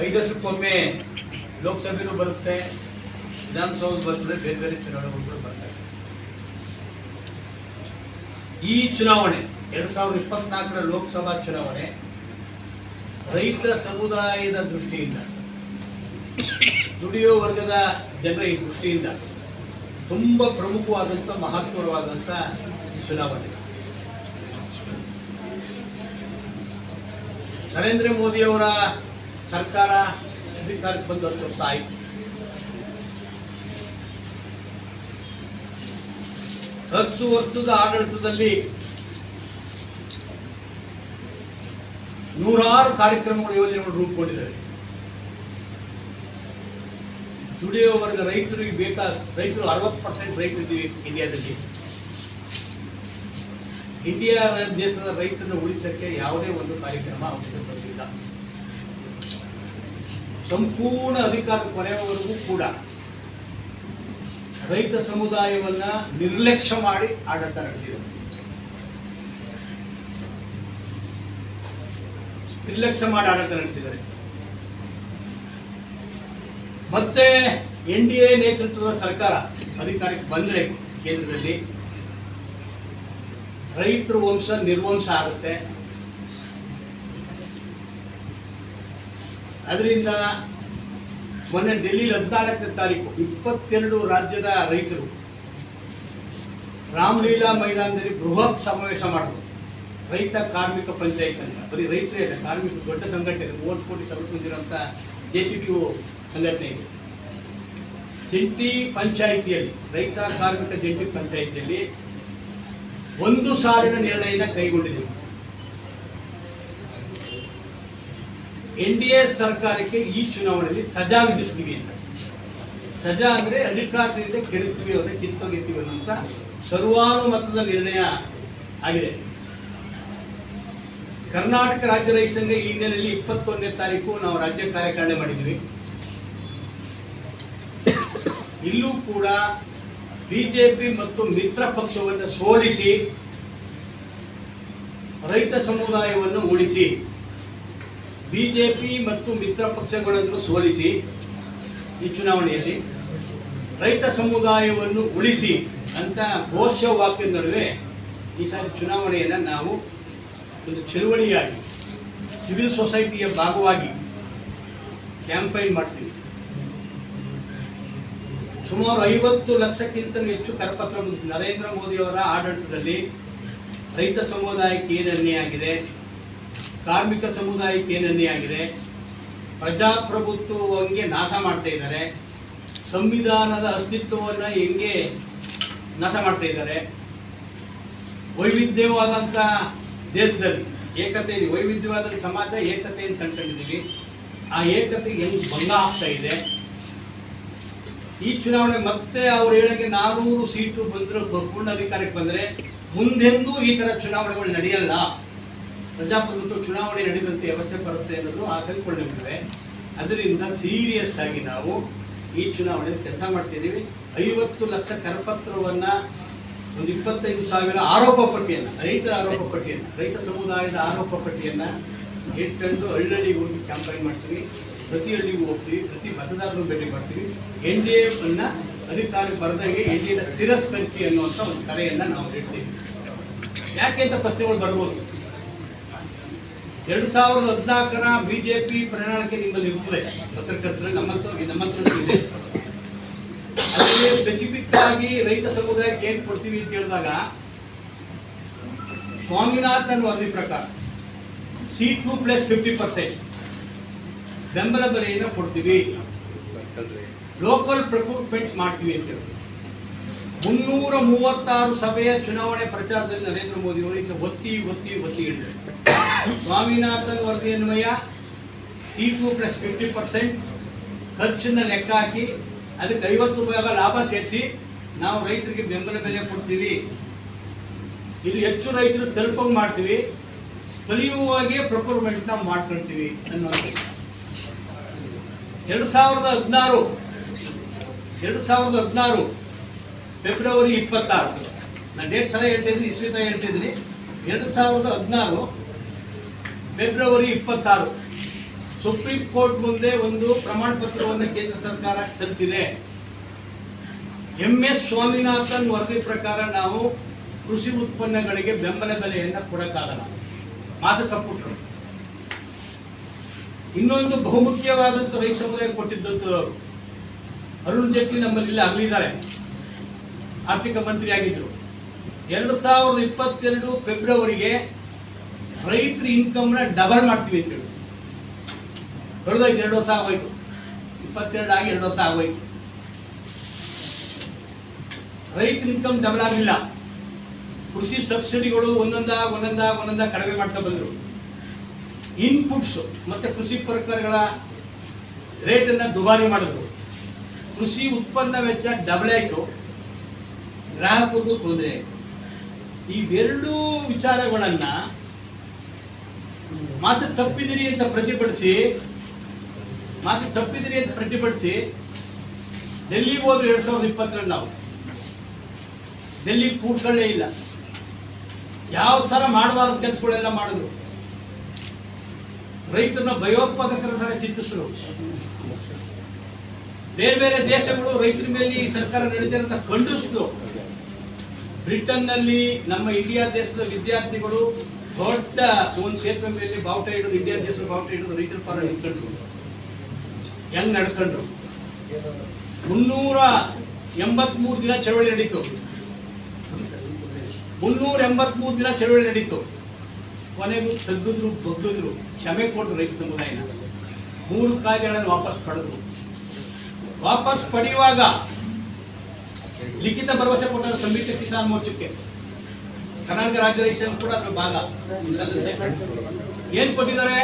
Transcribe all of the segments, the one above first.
5 ವರ್ಷಕ್ಕೊಮ್ಮೆ ಲೋಕಸಭೆನೂ ಬರುತ್ತೆ, ವಿಧಾನಸೌಧ ಬರ್ತದೆ, ಬೇರೆ ಬೇರೆ ಚುನಾವಣೆಗಳು ಬರ್ತವೆ. ಈ ಚುನಾವಣೆ 2024ರ ಲೋಕಸಭಾ ಚುನಾವಣೆ ರೈತರ ಸಮುದಾಯದ ದೃಷ್ಟಿಯಿಂದ, ದುಡಿಯೋ ವರ್ಗದ ಜನರ ಈ ದೃಷ್ಟಿಯಿಂದ ತುಂಬ ಪ್ರಮುಖವಾದಂಥ ಮಹತ್ವವಾದಂಥ ಚುನಾವಣೆ. ನರೇಂದ್ರ ಮೋದಿಯವರ ಸರ್ಕಾರ ಅಧಿಕಾರಕ್ಕೆ ಬಂದು 10 ವರ್ಷ ಆಯಿತು. 10 ವರ್ಷದ ಆಡಳಿತದಲ್ಲಿ ನೂರಾರು ಕಾರ್ಯಕ್ರಮಗಳು, ಯೋಜನೆಗಳು ರೂಪುಗೊಂಡಿದ್ದಾರೆ. ದುಡಿಯುವ ವರ್ಗ ರೈತರಿಗೆ ರೈತರು 60% ರೈತರಿದ್ದೀವಿ ಇಂಡಿಯಾದಲ್ಲಿ. ಇಂಡಿಯಾ ದೇಶದ ರೈತರನ್ನು ಉಳಿಸಕ್ಕೆ ಯಾವುದೇ ಒಂದು ಕಾರ್ಯಕ್ರಮ ಅವಶ್ಯಕತೆ ಬರಲಿಲ್ಲ. ಸಂಪೂರ್ಣ ಅಧಿಕಾರದ ಕೊನೆಯವರೆಗೂ ಕೂಡ ರೈತ ಸಮುದಾಯವನ್ನ ನಿರ್ಲಕ್ಷ್ಯ ಮಾಡಿ ಆಡಳಿತ ನಡೆಸಿದರು. ಮತ್ತೆ NDA ನೇತೃತ್ವದ ಸರ್ಕಾರ ಅಧಿಕಾರಕ್ಕೆ ಬಂದರೆ ಕೇಂದ್ರದಲ್ಲಿ ರೈತರ ವಂಶ ನಿರ್ವಂಶ ಆಗುತ್ತೆ. ಅದರಿಂದ ಮೊನ್ನೆ ಡೆಲ್ಲಿಲಿ 14ನೇ ತಾರೀಕು 22 ರಾಜ್ಯದ ರೈತರು ರಾಮಲೀಲಾ ಮೈದಾನದಲ್ಲಿ ಬೃಹತ್ ಸಮಾವೇಶ ಮಾಡಿದ್ರು. ರೈತ ಕಾರ್ಮಿಕ ಪಂಚಾಯತ್ ಅಂತ, ಬರೀ ರೈತರೇ ಇಲ್ಲ, ಕಾರ್ಮಿಕ ದೊಡ್ಡ ಸಂಘಟನೆ, 30 ಕೋಟಿ ಸದಸ್ಯರು ಹೊಂದಿರುವಂಥ JCPO ಸಂಘಟನೆ ಇದೆ. ಜಂಟಿ ಪಂಚಾಯಿತಿಯಲ್ಲಿ, ರೈತ ಕಾರ್ಮಿಕ ಜಂಟಿ ಪಂಚಾಯಿತಿಯಲ್ಲಿ 1 ಸಾಲಿನ ನಿರ್ಣಯನ ಕೈಗೊಂಡಿದೆ. NDA ಸರ್ಕಾರಕ್ಕೆ ಈ ಚುನಾವಣೆಯಲ್ಲಿ ಸಜಾ ವಿಧಿಸ್ತೀವಿ ಅಂತ. ಸಜಾ ಅಂದರೆ ಅಧಿಕಾರದಿಂದ ಕೆಡುತ್ತೀವಿ, ಅವರೇ ಕಿತ್ತೊಗೆತ್ತೀವಿ ಅನ್ನೋಂಥ ಸರ್ವಾನುಮತದ ನಿರ್ಣಯ ಆಗಿದೆ. ಕರ್ನಾಟಕ ರಾಜ್ಯ ರೈತ ಸಂಘ ಈ ಹಿನ್ನೆಲೆಯಲ್ಲಿ 21ನೇ ತಾರೀಕು ನಾವು ರಾಜ್ಯ ಕಾರ್ಯಕಾರಿಣಿ ಮಾಡಿದ್ವಿ. ಇಲ್ಲೂ ಕೂಡ BJP ಮತ್ತು ಮಿತ್ರ ಪಕ್ಷವನ್ನು ಸೋಲಿಸಿ ರೈತ ಸಮುದಾಯವನ್ನು ಉಳಿಸಿ, BJP ಮತ್ತು ಮಿತ್ರ ಪಕ್ಷಗಳನ್ನು ಸೋಲಿಸಿ ಈ ಚುನಾವಣೆಯಲ್ಲಿ ರೈತ ಸಮುದಾಯವನ್ನು ಉಳಿಸಿ ಅಂತ ಘೋಷವಾಕ್ಯದ ನಡುವೆ ಈ ಸಾರಿ ಚುನಾವಣೆಯನ್ನು ನಾವು ಒಂದು ಚಳುವಳಿಯಾಗಿ, ಸಿವಿಲ್ ಸೊಸೈಟಿಯ ಭಾಗವಾಗಿ ಕ್ಯಾಂಪೈನ್ ಮಾಡ್ತೀವಿ. ಸುಮಾರು 50 ಲಕ್ಷಕ್ಕಿಂತಲೂ ಹೆಚ್ಚು ಕರಪತ್ರ ಮುಗಿಸಿ ನರೇಂದ್ರ ಮೋದಿಯವರ ಆಡಳಿತದಲ್ಲಿ ರೈತ ಸಮುದಾಯಕ್ಕೆ ಏನು ಅನ್ಯಾಯ ಆಗಿದೆ, ಕಾರ್ಮಿಕ ಸಮುದಾಯಕ್ಕೆ ಏನು ಅನ್ಯಾಯ ಆಗಿದೆ, ಪ್ರಜಾಪ್ರಭುತ್ವವಂಗೆ ನಾಶ ಮಾಡ್ತಾ ಇದ್ದಾರೆ, ಸಂವಿಧಾನದ ಅಸ್ತಿತ್ವವನ್ನು ಹೆಂಗೆ ನಾಶ ಮಾಡ್ತಾ ಇದ್ದಾರೆ, ವೈವಿಧ್ಯವಾದಂಥ ದೇಶದಲ್ಲಿ ಏಕತೆ ಇದೆ, ವೈವಿಧ್ಯವಾದ ಸಮಾಜ ಏಕತೆಯನ್ನು ಕಂಡುಕೊಂಡಿದ್ದೀವಿ, ಆ ಏಕತೆಗೆ ಹೆಂಗೆ ಭಂಗ ಆಗ್ತಾ ಇದೆ. ಈ ಚುನಾವಣೆ ಮತ್ತೆ ಅವ್ರು ಹೇಳಕ್ಕೆ 400 ಸೀಟು ಬಂದರೂ, ಪೂರ್ಣ ಅಧಿಕಾರಕ್ಕೆ ಬಂದರೆ ಮುಂದೆಂದೂ ಈ ಥರ ಚುನಾವಣೆಗಳು ನಡೆಯಲ್ಲ, ಪ್ರಜಾಪ್ರಭುತ್ವ ಚುನಾವಣೆ ನಡೆದಂತೆ ವ್ಯವಸ್ಥೆ ಬರುತ್ತೆ ಅನ್ನೋದು ಆತಂಕಗೊಂಡಿರ್ತದೆ. ಅದರಿಂದ ಸೀರಿಯಸ್ ಆಗಿ ನಾವು ಈ ಚುನಾವಣೆಯಲ್ಲಿ ಕೆಲಸ ಮಾಡ್ತಿದ್ದೀವಿ. 50 ಲಕ್ಷ ಕರಪತ್ರವನ್ನು, ಒಂದು 25,000 ಆರೋಪ ಪಟ್ಟಿಯನ್ನು, ರೈತರ ಆರೋಪ ಪಟ್ಟಿಯನ್ನು, ರೈತ ಸಮುದಾಯದ ಆರೋಪ ಪಟ್ಟಿಯನ್ನು ಇಟ್ಕೊಂಡು ಹಳ್ಳಿಗೆ ಹೋಗಿ ಕ್ಯಾಂಪೈನ್ ಮಾಡ್ತೀವಿ. ಪ್ರತಿ ಹಳ್ಳಿಗೂ ಹೋಗ್ತೀವಿ, ಪ್ರತಿ ಮತದಾರರು ಭೇಟಿ ಮಾಡ್ತೀವಿ. NDA ಅನ್ನ ಅಧಿಕಾರಕ್ಕೆ ಬರದಾಗೆ NDA ತಿರಸ್ಕರಿಸಿ ಅನ್ನುವಂಥ ಒಂದು ಕರೆಯನ್ನು ನಾವು ಇಡ್ತೀವಿ. ಯಾಕೆ ಅಂತ ಪ್ರಶ್ನೆಗಳು ಬರ್ಬೋದು. 2014ರ BJP ಪ್ರಣಾಳಿಕೆ ನಿಮ್ಮಲ್ಲಿ ಇರ್ತದೆ, ಪತ್ರಕರ್ತರು ನಮ್ಮಂತೂ ಇದೆ. ಅದರಲ್ಲಿ ಸ್ಪೆಸಿಫಿಕ್ ಆಗಿ ರೈತ ಸಮುದಾಯಕ್ಕೆ ಏನು ಕೊಡ್ತೀವಿ ಅಂತ ಹೇಳಿದಾಗ, ಸ್ವಾಮಿನಾಥನ್ ವರದಿ ಪ್ರಕಾರ C2 + 50% ಬೆಂಬಲ ಬೆಲೆಯನ್ನು ಕೊಡ್ತೀವಿ, ಲೋಕಲ್ ಪ್ರೊಕ್ಯೂರ್ಮೆಂಟ್ ಮಾಡ್ತೀವಿ ಅಂತ ಹೇಳಿ 336 ಸಭೆಯ ಚುನಾವಣೆ ಪ್ರಚಾರದಲ್ಲಿ ನರೇಂದ್ರ ಮೋದಿ ಅವರು ಈಗ ಒತ್ತಿ ಹೇಳಿದ್ದಾರೆ. ಸ್ವಾಮಿನಾಥನ್ ವರದಿ ಅನ್ವಯ C2 + 50% ಖರ್ಚನ್ನ ಲೆಕ್ಕ ಹಾಕಿ ಅದಕ್ಕೆ 50 ರೂಪಾಯಿ ಲಾಭ ಸೇರಿಸಿ ನಾವು ರೈತರಿಗೆ ಬೆಂಬಲ ಬೆಲೆ ಕೊಡ್ತೀವಿ, ಇಲ್ಲಿ ಹೆಚ್ಚು ರೈತರು ತಲುಪಂಗೆ ಮಾಡ್ತೀವಿ, ಸ್ಥಳೀಯವಾಗಿ ಪ್ರೊಕ್ಯೂರ್ಮೆಂಟ್ನ ಮಾಡ್ಕೊಳ್ತೀವಿ ಅನ್ನೋದು. 2016 ಫೆಬ್ರವರಿ 26, ನಾನು ಡೇಟ್ ಸಲ ಹೇಳ್ತಿದ್ದೀನಿ, ಇಸ್ವಿ ತರ ಹೇಳ್ತಿದ್ದೀನಿ. 2016 ಫೆಬ್ರವರಿ 26 ಸುಪ್ರೀಂ ಕೋರ್ಟ್ ಮುಂದೆ ಒಂದು ಪ್ರಮಾಣ ಪತ್ರವನ್ನು ಕೇಂದ್ರ ಸರ್ಕಾರ ಸಲ್ಲಿಸಿದೆ. MS ಸ್ವಾಮಿನಾಥನ್ ವರದಿ ಪ್ರಕಾರ ನಾವು ಕೃಷಿ ಉತ್ಪನ್ನಗಳಿಗೆ ಬೆಂಬಲ ಬೆಲೆಯನ್ನು ಕೊಡಕ್ಕಾಗಲ್ಲ, ಮಾತು ತಪ್ಪುಟ್ರು. ಇನ್ನೊಂದು ಬಹುಮುಖ್ಯವಾದಂಥ ರೈತ ಸಮುದಾಯ ಕೊಟ್ಟಿದ್ದಂಥವ್ರು ಅರುಣ್ ಜೇಟ್ಲಿ ನಮ್ಮಲ್ಲಿ ಆಗಲಿದ್ದಾರೆ, ಆರ್ಥಿಕ ಮಂತ್ರಿ ಆಗಿದ್ರು. 2022 ಫೆಬ್ರವರಿಗೆ ರೈತರ ಇನ್ಕಮ್ನ ಡಬಲ್ ಮಾಡ್ತೀವಿ ಅಂತ ಹೇಳಿ ಕಳೆದೋಯ್ತು. 2 ವರ್ಷ ಆಗೋಯ್ತು, 22 ಆಗಿ 2 ವರ್ಷ ಆಗೋಯ್ತು. ರೈತರ ಇನ್ಕಮ್ ಡಬಲ್ ಆಗಲಿಲ್ಲ. ಕೃಷಿ ಸಬ್ಸಿಡಿಗಳು ಒಂದೊಂದ ಕಡಿಮೆ ಮಾಡ್ತಾ ಬಂದರು. ಇನ್ಪುಟ್ಸ್ ಮತ್ತೆ ಕೃಷಿ ಪರಿಕರಗಳ ರೇಟನ್ನು ದುಬಾರಿ ಮಾಡಿದ್ರು. ಕೃಷಿ ಉತ್ಪನ್ನ ವೆಚ್ಚ ಡಬಲ್ ಆಯಿತು, ಗ್ರಾಹಕರಿಗೂ ತೊಂದರೆ ಆಯಿತು. ಇವೆರಡೂ ವಿಚಾರಗಳನ್ನ ಮಾತು ತಪ್ಪಿದಿರಿ ಅಂತ ಪ್ರತಿಭಟಿಸಿ ಡೆಲ್ಲಿಗೆ ಹೋದ್ರು. 2022 ನಾವು ಡೆಲ್ಲಿ ಕೂಡ್ಕೊಳ್ಳೇ ಇಲ್ಲ. ಯಾವ ತರ ಮಾಡಬಾರ್ದು ಕೆಲಸಗಳೆಲ್ಲ ಮಾಡಿದ್ರು. ರೈತರನ್ನ ಭಯೋತ್ಪಾದಕರ ತರ ಚಿತ್ರಿಸಿದ್ರು. ಬೇರೆ ದೇಶಗಳು ರೈತರ ಮೇಲೆ ಈ ಸರ್ಕಾರ ನಡೀತಿರೋಂಥ ಖಂಡಿಸಿದ್ರು. ಬ್ರಿಟನ್ನಲ್ಲಿ ನಮ್ಮ ಇಂಡಿಯಾ ದೇಶದ ವಿದ್ಯಾರ್ಥಿಗಳು ದೊಡ್ಡ ಒಂದು ಸೇತುವೆ ಮೇಲೆ ಬಾವುಟ ಹಿಡಿದು, ಇಂಡಿಯಾ ದೇಶದ ಬಾವುಟ ಹಿಡಿದು ರೈತರ ಪರ ನಿಂತ್ಕೊಂಡ್ರು. ಹೆಂಗ್ ನಡ್ಕೊಂಡ್ರು. 383 ದಿನ ಚಳವಳಿ ನಡೀತು. 383 ದಿನ ಚಳವಳಿ ನಡೀತು. ಕೊನೆಗೂ ತಗ್ಗಿದ್ರು, ಬಗ್ಗಿದ್ರು, ಕ್ಷಮೆ ಕೊಟ್ಟರು ರೈತ ಸಮುದಾಯನ. 3 ಕಾಯ್ದೆಗಳನ್ನು ವಾಪಸ್ ಪಡೆಯುವಾಗ ಲಿಖಿತ ಭರವಸೆ ಕೊಟ್ಟ ಸಂಯುಕ್ತ ಕಿಸಾನ್ ಮೋರ್ಚಾಕ್ಕೆ, ಕರ್ನಾಟಕ ರಾಜ್ಯ ರೈತ ಕೂಡ ಅದ್ರ ಭಾಗ ಸದಸ್ಯ. ಏನ್ ಕೊಟ್ಟಿದ್ದಾರೆ?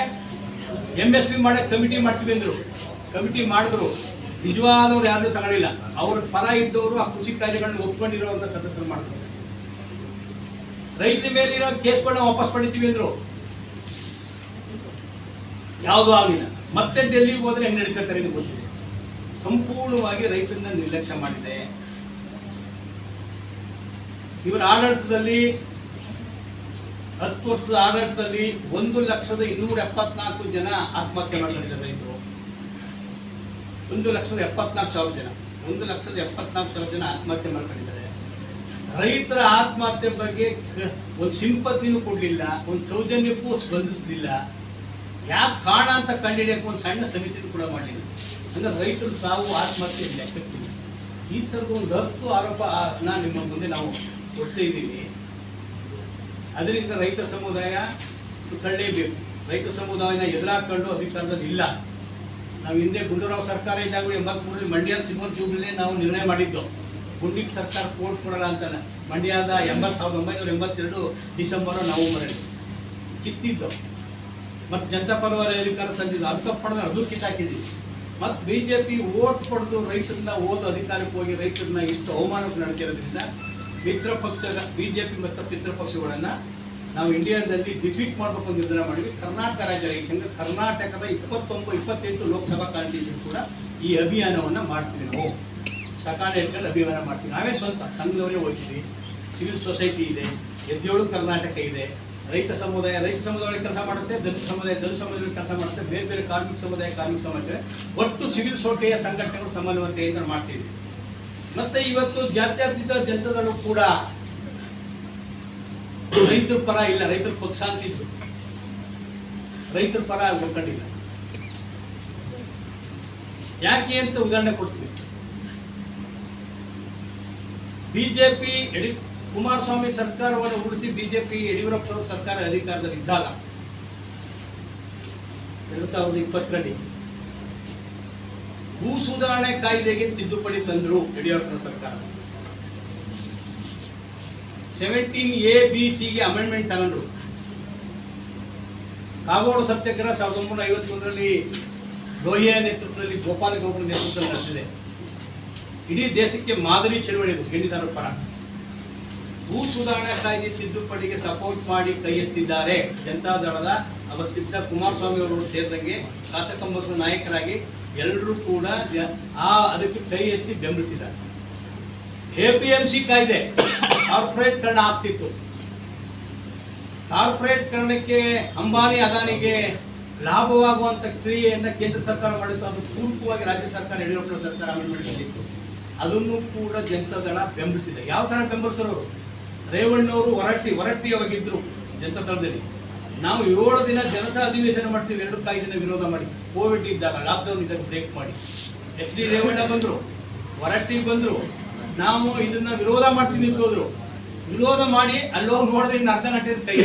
MSP ಮಾಡಕ್ಕೆ ಕಮಿಟಿ ಮಾಡ್ತೀವಿ ಅಂದ್ರು. ಕಮಿಟಿ ಮಾಡಿದ್ರು. ನಿಜವಾದವ್ರು ಯಾರು ತಗೊಳ್ಳಿಲ್ಲ. ಅವ್ರ ಪರ ಇದ್ದವರು ಆ ಕೃಷಿ ಕಾಯ್ದೆಗಳನ್ನ ಒಪ್ಕೊಂಡಿರುವಂತ ಸದಸ್ಯರು ಮಾಡಿದ್ರು. ರೈತರ ಮೇಲಿರೋ ಕೇಸ್ಗಳನ್ನ ವಾಪಸ್ ಪಡಿತೀವಿ ಅಂದ್ರು. ಯಾವುದೂ ಆಗಲಿಲ್ಲ. ಮತ್ತೆ ಡೆಲ್ಲಿಗೆ ಹೋದ್ರೆ ಹೆಂಗ್ ನಡೆಸ್ತಾರೆ ಗೊತ್ತಿದೆ. ಸಂಪೂರ್ಣವಾಗಿ ರೈತರನ್ನ ನಿರ್ಲಕ್ಷ್ಯ ಮಾಡಿದೆ. ಇವರ ಆಡಳಿತದಲ್ಲಿ 10 ವರ್ಷದ ಆಡಳಿತದಲ್ಲಿ 1,274,000 ಜನ ಆತ್ಮಹತ್ಯೆ ಮಾಡಿದ್ದಾರೆ ರೈತರು. 1,74,000 ಜನ 1,74,000 ಜನ ಆತ್ಮಹತ್ಯೆ ಮಾಡ್ಕೊಂಡಿದ್ದಾರೆ. ರೈತರ ಆತ್ಮಹತ್ಯೆ ಬಗ್ಗೆ ಒಂದು ಸಿಂಪತಿನೂ ಕೊಡಲಿಲ್ಲ, ಒಂದು ಸೌಜನ್ಯಕ್ಕೂ ಸ್ಪಂದಿಸಲಿಲ್ಲ. ಯಾಕೆ ಕಾರಣ ಅಂತ ಕಂಡುಹಿಡಿಯಕ್ಕೆ ಒಂದು ಸಣ್ಣ ಸಮಿತಿನೂ ಕೂಡ ಮಾಡಲಿಲ್ಲ. ಅಂದ್ರೆ ರೈತರ ಸಾವು ಆತ್ಮಹತ್ಯೆ ಲೆಕ್ಕಕ್ಕಿಲ್ಲ. ಈ ಥರದ ಒಂದು 10 ಆರೋಪ ನಿಮ್ಮ ಮುಂದೆ ನಾವು ಕೊಡ್ತಾ ಇದ್ದೀವಿ. ಅದರಿಂದ ರೈತ ಸಮುದಾಯ ಕಳ್ಳೇಬೇಕು. ರೈತ ಸಮುದಾಯನ ಎದುರಾಕೊಂಡು ಅಧಿಕಾರದಲ್ಲಿ ಇಲ್ಲ. ನಾವು ಹಿಂದೆ ಗುಂಡೂರಾವ್ ಸರ್ಕಾರ ಇದ್ದಾಗ 83 ಮಂಡ್ಯದ ಸಿಗೋರ್ ಜೂಬ್ಲಿನೇ ನಾವು ನಿರ್ಣಯ ಮಾಡಿದ್ದು. ಗುಂಡಿಗೆ ಸರ್ಕಾರ ಕೋರ್ಟ್ ಕೊಡಲ್ಲ ಅಂತ. ಮಂಡ್ಯದ 1982 ಡಿಸೆಂಬರ್ ನವೆಂಬರ್ ಕಿತ್ತಿದ್ದು. ಮತ್ತು ಜನತಾ ಪರವಾದ ಅಧಿಕಾರ ತಂದಿದ್ದು. ಅದು ಪಡೆದು ಅದು ಕಿತ್ತಾಕಿದ್ದೀವಿ. ಮತ್ತು BJP ಓಟ್ ಪಡೆದು ರೈತರನ್ನ ಅಧಿಕಾರಕ್ಕೆ ಹೋಗಿ ರೈತರನ್ನ ಇಷ್ಟು ಅವಮಾನಕ್ಕೆ ನಡೆದಿರೋದ್ರಿಂದ ಮಿತ್ರ ಪಕ್ಷದ BJP ಮತ್ತು ಮಿತ್ರ ಪಕ್ಷಗಳನ್ನ ನಾವು ಇಂಡಿಯಾದಲ್ಲಿ ಡಿಫೀಟ್ ಮಾಡಬೇಕು ಅಂತ ನಿರ್ಧಾರ ಮಾಡಿದ್ವಿ. ಕರ್ನಾಟಕ ರಾಜ್ಯ ರೈತ ಸಂಘ ಕರ್ನಾಟಕದ 28 ಲೋಕಸಭಾ ಕಾನ್ಸ್ಟಿಟ್ಯೂಷನ್ ಕೂಡ ಈ ಅಭಿಯಾನವನ್ನು ಮಾಡ್ತೀವಿ. ನಾವು ಸಕಾಲ ಇಟ್ಕೊಂಡು ಅಭಿಯಾನ ಮಾಡ್ತೀವಿ. ನಾವೇ ಸ್ವಂತ ಸಂಘದವರೇ ಹೋಗ್ತೀವಿ. ಸಿವಿಲ್ ಸೊಸೈಟಿ ಇದೆ, ಎದ್ದೇಳು ಕರ್ನಾಟಕ ಇದೆ. ರೈತ ಸಮುದಾಯ ಕೆಲಸ ಮಾಡುತ್ತೆ, ದಲಿತ ಸಮುದಾಯ ಕೆಲಸ ಮಾಡುತ್ತೆ, ಬೇರೆ ಕಾರ್ಮಿಕ ಸಮುದಾಯ ಒಟ್ಟು ಸಿವಿಲ್ ಸೊಸೈಟಿಯ ಸಂಘಟನೆಗಳು ಸಮನ್ವಯತೆಯಿಂದ ಮಾಡ್ತೀವಿ. ಮತ್ತೆ ಇವತ್ತು ಜಾತ್ಯತೀತ ಜನತಾದಳು ಕೂಡ ರೈತರ ಪರ ಇಲ್ಲ, ರೈತರ ಪಕ್ಷ ಅಂತಿದ್ರು. ರೈತರ ಪರ ಒಪ್ಕೊಂಡಿಲ್ಲ. ಯಾಕೆ ಅಂತ ಉದಾಹರಣೆ ಕೊಡ್ತೀವಿ. BJP ಕುಮಾರಸ್ವಾಮಿ ಸರ್ಕಾರವನ್ನು ಉಳಿಸಿ BJP ಯಡಿಯೂರಪ್ಪ ಸರ್ಕಾರ ಅಧಿಕಾರದಲ್ಲಿ ಇದ್ದಾಗ 2020ರಲ್ಲಿ ಭೂ ಸುಧಾರಣೆ ಕಾಯ್ದೆಗೆ ತಿದ್ದುಪಡಿ ತಂದ್ರು ಯಡಿಯೂರಪ್ಪ ಸರ್ಕಾರ. 17A-B-C ಅಮೆಂಡ್ಮೆಂಟ್ ತಗೊಂಡ್ರು. ಕಾಗೋಡು ಸತ್ಯಾಗ್ರಹ 1951ರಲ್ಲಿ ಲೋಹಿಯಾ ನೇತೃತ್ವದಲ್ಲಿ, ಗೋಪಾಲಗೌಡರ ನೇತೃತ್ವದಲ್ಲಿ ನಡೆದಿದೆ. ಇಡೀ ದೇಶಕ್ಕೆ ಮಾದರಿ ಚಳವಳಿ ಗಣಿದಾರರ ಪರ. ಭೂ ಸುಧಾರಣಾ ಕಾಯ್ದೆ ತಿದ್ದುಪಡಿಗೆ ಸಪೋರ್ಟ್ ಮಾಡಿ ಕೈ ಎತ್ತಿದ್ದಾರೆ ಜನತಾದಳದ ಅವತ್ತಿದ್ದ ಕುಮಾರಸ್ವಾಮಿ ಅವರು ಸೇರಿದಂಗೆ ಶಾಸಕ ಮತ್ತು ನಾಯಕರಾಗಿ ಎಲ್ಲರೂ ಕೂಡ ಅದಕ್ಕೆ ಕೈ ಎತ್ತಿ ಬೆಂಬಲಿಸಿದ್ದಾರೆ. APMC ಕಾಯ್ದೆ ಕಾರ್ಪೊರೇಟ್ ಕರಣ ಆಗ್ತಿತ್ತು. ಕಾರ್ಪೊರೇಟ್ ಕರಣಕ್ಕೆ ಅಂಬಾನಿ ಅದಾನಿಗೆ ಲಾಭವಾಗುವಂಥ ಕ್ರಿಯೆಯನ್ನು ಕೇಂದ್ರ ಸರ್ಕಾರ ಮಾಡಿತ್ತು, ಅದು ಪೂರ್ವಕವಾಗಿ ರಾಜ್ಯ ಸರ್ಕಾರ ಯಡಿಯೂರಪ್ಪ ಸರ್ಕಾರ ಅಮಲ್ಗೊಳಿಸಲಿತ್ತು. ಅದನ್ನು ಕೂಡ ಜನತಾದಳ ಬೆಂಬಲಿಸಿದೆ. ಯಾವ ಥರ ಬೆಂಬಲಿಸೋರು? ರೇವಣ್ಣವರು ಹೊರಟ್ಟಿಯವಾಗಿದ್ದರು ಜನತಾದಳದಲ್ಲಿ. ನಾವು 7 ದಿನ ಜನತಾ ಅಧಿವೇಶನ ಮಾಡ್ತೀವಿ, 2 ದಿನ ವಿರೋಧ ಮಾಡಿ, ಕೋವಿಡ್ ಇದ್ದಾಗ, ಲಾಕ್ಡೌನ್ ಇದ್ದಾಗ ಬ್ರೇಕ್ ಮಾಡಿ. ಎಚ್ ಡಿ ರೇವಣ್ಣ ಬಂದರು, ಹೊರಟ್ಟಿಗೆ ಬಂದರು, ನಾವು ಇದನ್ನ ವಿರೋಧ ಮಾಡ್ತೀವಿ ಅಂತ ಹೋದ್ರು. ವಿರೋಧ ಮಾಡಿ ಅಲ್ಲೋಗಿ ನೋಡಿದ್ರೆ ಇನ್ನು ಅರ್ಧ ಗಂಟೆ ಕೈ